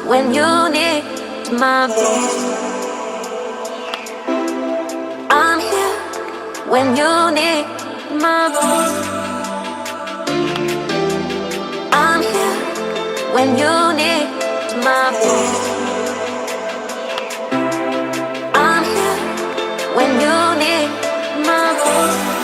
when you need my voice. I'm here when you need my voice. I'm here when you need my voice. I'm here when you need my voice.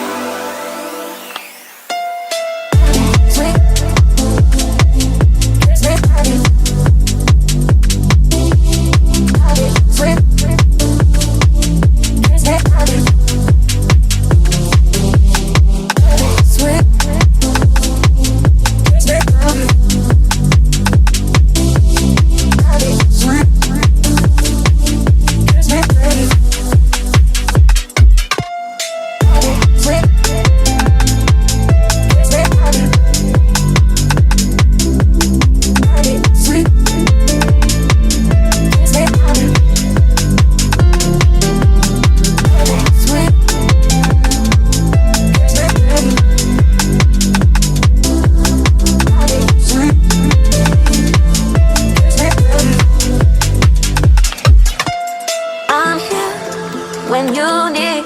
When you need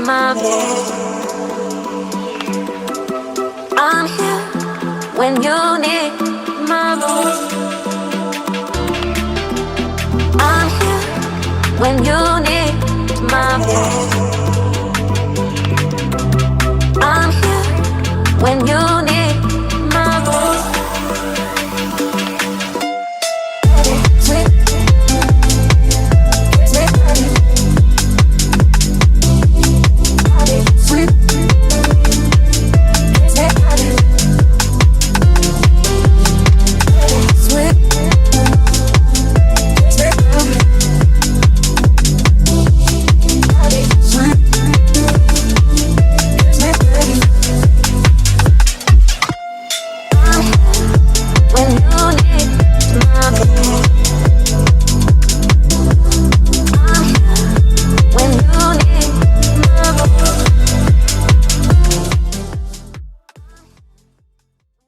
my voice, I'm here. When you need my voice, I'm here. When you need my voice, I'm here. When you need my voice. When you need my voice.